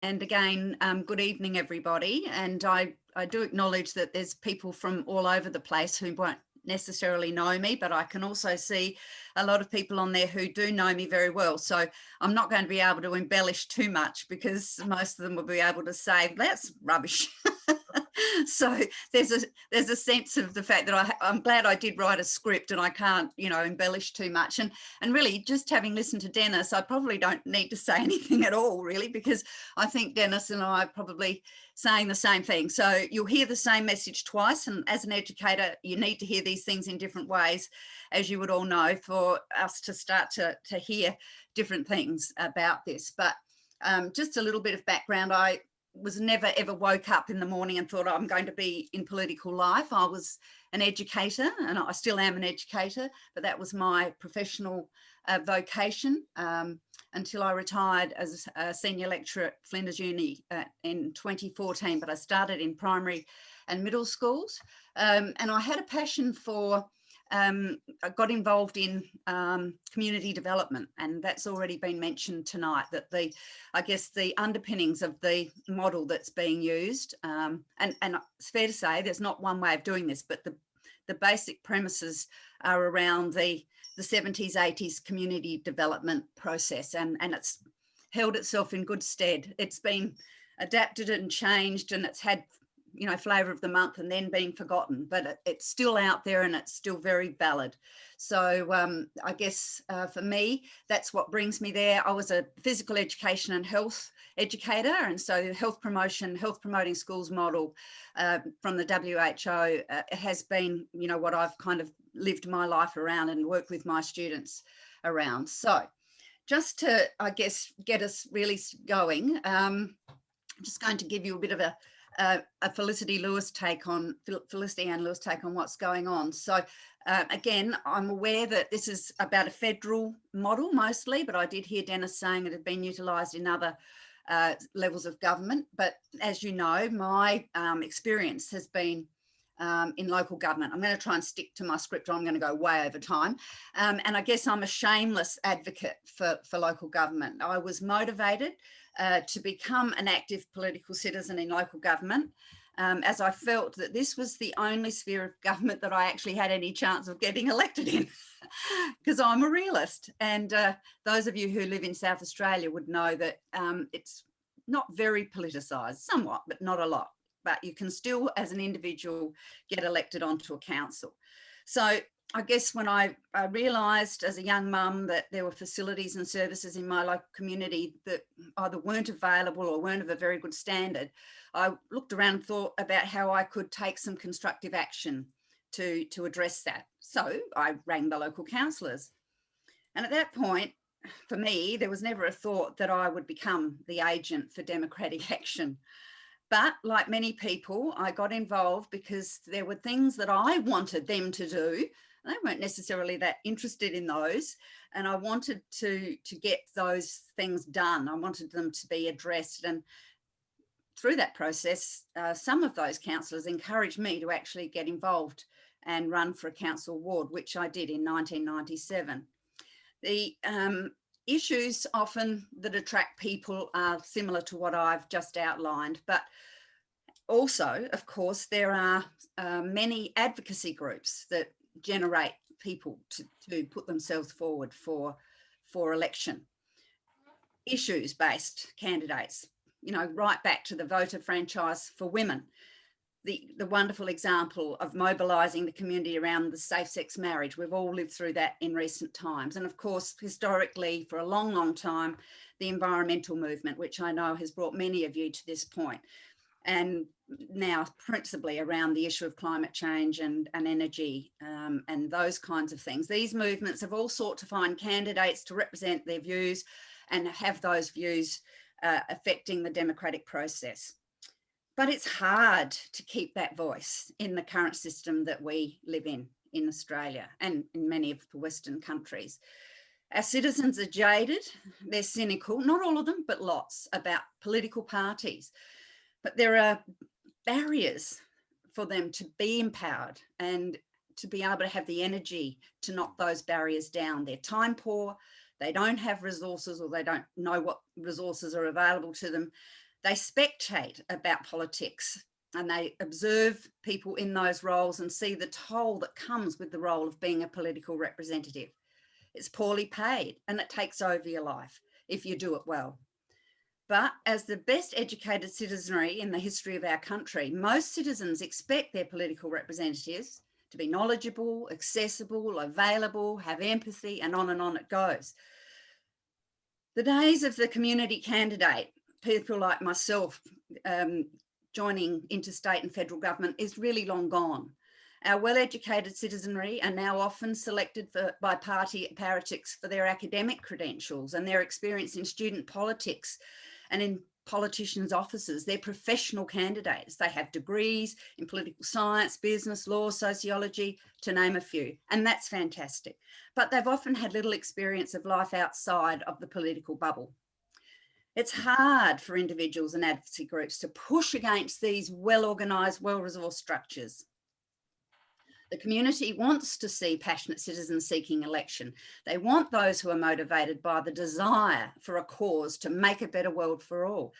And again, good evening, everybody. And I do acknowledge that there's people from all over the place who won't necessarily know me, but I can also see a lot of people on there who do know me very well. So I'm not going to be able to embellish too much because most of them will be able to say, that's rubbish. So there's a sense of the fact that I'm glad I did write a script and I can't, embellish too much. And really, just having listened to Dennis, I probably don't need to say anything at all, really, because I think Dennis and I are probably saying the same thing. So you'll hear the same message twice. And as an educator, you need to hear these things in different ways, as you would all know, for us to start to hear different things about this. But just a little bit of background. I was never ever woke up in the morning and thought, oh, I'm going to be in political life. I was an educator and I still am an educator, but that was my professional vocation until I retired as a senior lecturer at Flinders Uni in 2014. But I started in primary and middle schools, and I had a passion for I got involved in community development, and that's already been mentioned tonight, that I guess the underpinnings of the model that's being used, and it's fair to say there's not one way of doing this, but the basic premises are around the 70s, 80s community development process, and it's held itself in good stead. It's been adapted and changed, and it's had flavour of the month and then being forgotten, but it's still out there and it's still very valid. So I guess for me, that's what brings me there. I was a physical education and health educator, and so the health promoting schools model from the WHO has been, what I've kind of lived my life around and worked with my students around. So just to, I guess, get us really going, I'm just going to give you a bit of a Felicity Ann Lewis take on what's going on. So again, I'm aware that this is about a federal model mostly, but I did hear Dennis saying it had been utilised in other levels of government. But as you know, my experience has been in local government. I'm going to try and stick to my script. I'm going to go way over time. And I guess I'm a shameless advocate for local government. I was motivated to become an active political citizen in local government, as I felt that this was the only sphere of government that I actually had any chance of getting elected in, because I'm a realist. And those of you who live in South Australia would know that it's not very politicised, somewhat, but not a lot. But you can still, as an individual, get elected onto a council. So I guess when I realised as a young mum that there were facilities and services in my local community that either weren't available or weren't of a very good standard, I looked around and thought about how I could take some constructive action to address that. So I rang the local councillors. And at that point, for me, there was never a thought that I would become the agent for democratic action. But like many people, I got involved because there were things that I wanted them to do. They weren't necessarily that interested in those. And I wanted to get those things done. I wanted them to be addressed. And through that process, some of those councillors encouraged me to actually get involved and run for a council ward, which I did in 1997. The issues often that attract people are similar to what I've just outlined, but also, of course, there are many advocacy groups that generate people to put themselves forward for election. Issues-based candidates, right back to the voter franchise for women, the wonderful example of mobilising the community around the safe-sex marriage. We've all lived through that in recent times. And of course, historically, for a long, long time, the environmental movement, which I know has brought many of you to this point. And now principally around the issue of climate change and energy and those kinds of things. These movements have all sought to find candidates to represent their views and have those views affecting the democratic process. But it's hard to keep that voice in the current system that we live in Australia and in many of the Western countries. Our citizens are jaded, they're cynical, not all of them, but lots, about political parties. But there are barriers for them to be empowered and to be able to have the energy to knock those barriers down. They're time poor, they don't have resources, or they don't know what resources are available to them. They spectate about politics and they observe people in those roles and see the toll that comes with the role of being a political representative. It's poorly paid and it takes over your life if you do it well. But as the best educated citizenry in the history of our country, most citizens expect their political representatives to be knowledgeable, accessible, available, have empathy, and on it goes. The days of the community candidate, people like myself joining interstate and federal government, is really long gone. Our well-educated citizenry are now often selected by party apparatchiks for their academic credentials and their experience in student politics and in politicians' offices. They're professional candidates. They have degrees in political science, business, law, sociology, to name a few, and that's fantastic. But they've often had little experience of life outside of the political bubble. It's hard for individuals and advocacy groups to push against these well-organised, well-resourced structures. The community wants to see passionate citizens seeking election. They want those who are motivated by the desire for a cause to make a better world for all,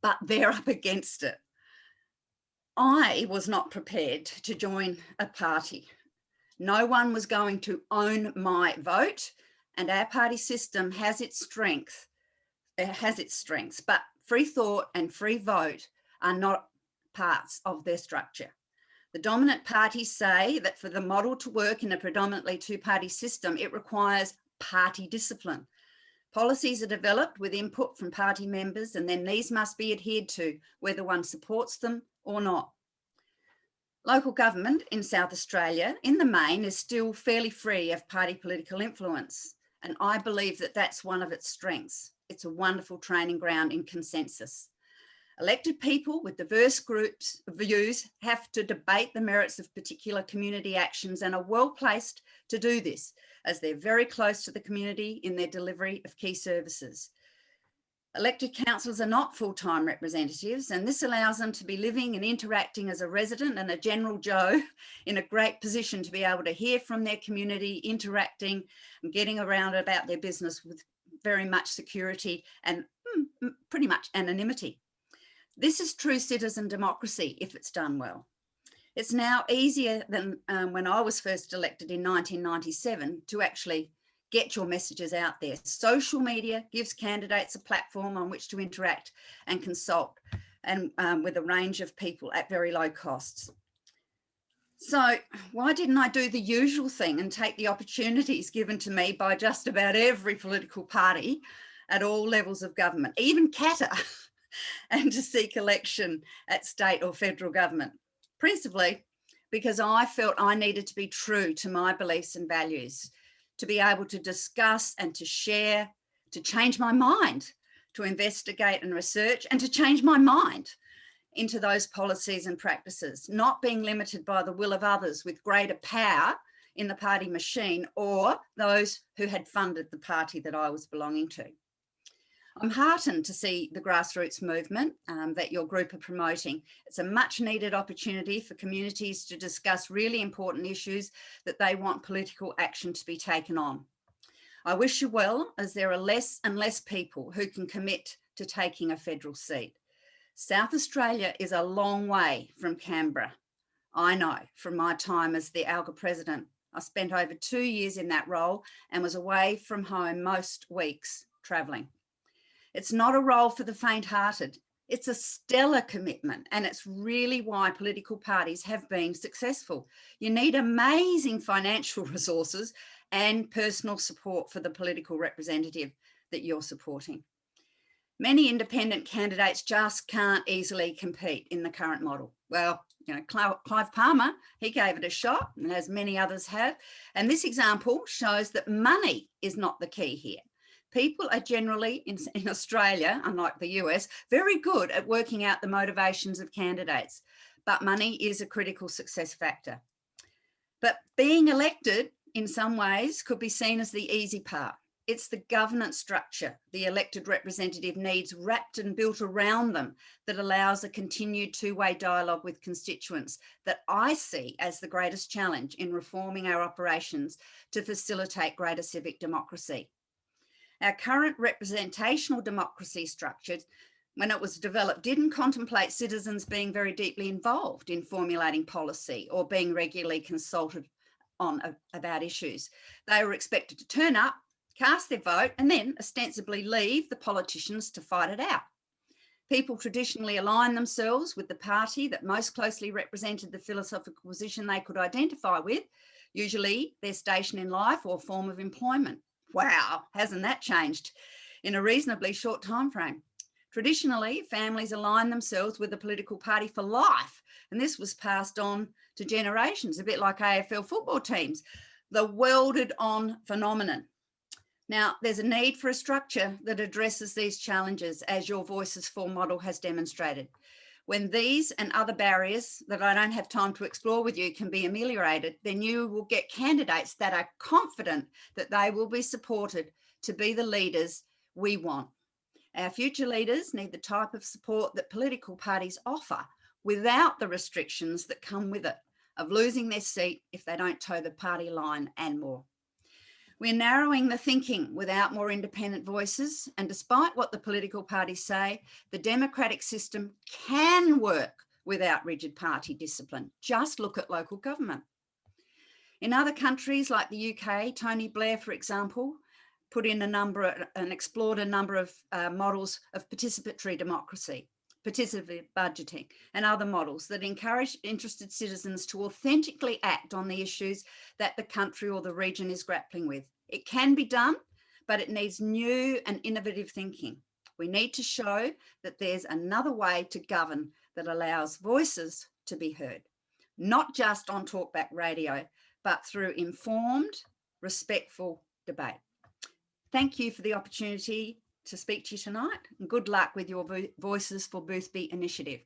but they're up against it. I was not prepared to join a party. No one was going to own my vote, and our party system has its strengths. It has its strengths, but free thought and free vote are not parts of their structure. The dominant parties say that for the model to work in a predominantly two-party system, it requires party discipline. Policies are developed with input from party members, and then these must be adhered to, whether one supports them or not. Local government in South Australia, in the main, is still fairly free of party political influence, and I believe that that's one of its strengths. It's a wonderful training ground in consensus. Elected people with diverse groups of views have to debate the merits of particular community actions and are well placed to do this, as they're very close to the community in their delivery of key services. Elected councillors are not full-time representatives, and this allows them to be living and interacting as a resident and a general Joe in a great position to be able to hear from their community, interacting and getting around about their business with very much security and pretty much anonymity. This is true citizen democracy if it's done well. It's now easier than when I was first elected in 1997 to actually get your messages out there. Social media gives candidates a platform on which to interact and consult, and with a range of people at very low costs. So why didn't I do the usual thing and take the opportunities given to me by just about every political party at all levels of government, even Qatar, and to seek election at state or federal government? Principally because I felt I needed to be true to my beliefs and values, to be able to discuss and to share, to change my mind, to investigate and research, and to change my mind into those policies and practices, not being limited by the will of others with greater power in the party machine or those who had funded the party that I was belonging to. I'm heartened to see the grassroots movement that your group are promoting. It's a much needed opportunity for communities to discuss really important issues that they want political action to be taken on. I wish you well, as there are less and less people who can commit to taking a federal seat. South Australia is a long way from Canberra. I know from my time as the ALGA president. I spent over 2 years in that role and was away from home most weeks travelling. It's not a role for the faint-hearted. It's a stellar commitment, and it's really why political parties have been successful. You need amazing financial resources and personal support for the political representative that you're supporting. Many independent candidates just can't easily compete in the current model. Well, you know, Clive Palmer, he gave it a shot, and as many others have. And this example shows that money is not the key here. People are generally, in Australia, unlike the US, very good at working out the motivations of candidates, but money is a critical success factor. But being elected, in some ways, could be seen as the easy part. It's the governance structure the elected representative needs wrapped and built around them that allows a continued two-way dialogue with constituents that I see as the greatest challenge in reforming our operations to facilitate greater civic democracy. Our current representational democracy structures when it was developed, didn't contemplate citizens being very deeply involved in formulating policy or being regularly consulted on about issues. They were expected to turn up, cast their vote, and then ostensibly leave the politicians to fight it out. People traditionally align themselves with the party that most closely represented the philosophical position they could identify with, usually their station in life or form of employment. Wow, hasn't that changed in a reasonably short time frame? Traditionally, families align themselves with a political party for life, and this was passed on to generations, a bit like AFL football teams, the welded on phenomenon. Now, there's a need for a structure that addresses these challenges, as your Voices for model has demonstrated. When these and other barriers that I don't have time to explore with you can be ameliorated, then you will get candidates that are confident that they will be supported to be the leaders we want. Our future leaders need the type of support that political parties offer without the restrictions that come with it, of losing their seat if they don't toe the party line and more. We're narrowing the thinking without more independent voices, and despite what the political parties say, the democratic system can work without rigid party discipline. Just look at local government. In other countries like the UK, Tony Blair, for example, put in and explored a number of models of participatory democracy, participative budgeting, and other models that encourage interested citizens to authentically act on the issues that the country or the region is grappling with. It can be done, but it needs new and innovative thinking. We need to show that there's another way to govern that allows voices to be heard, not just on talkback radio, but through informed, respectful debate. Thank you for the opportunity to speak to you tonight, and good luck with your Voices for Boothby initiative.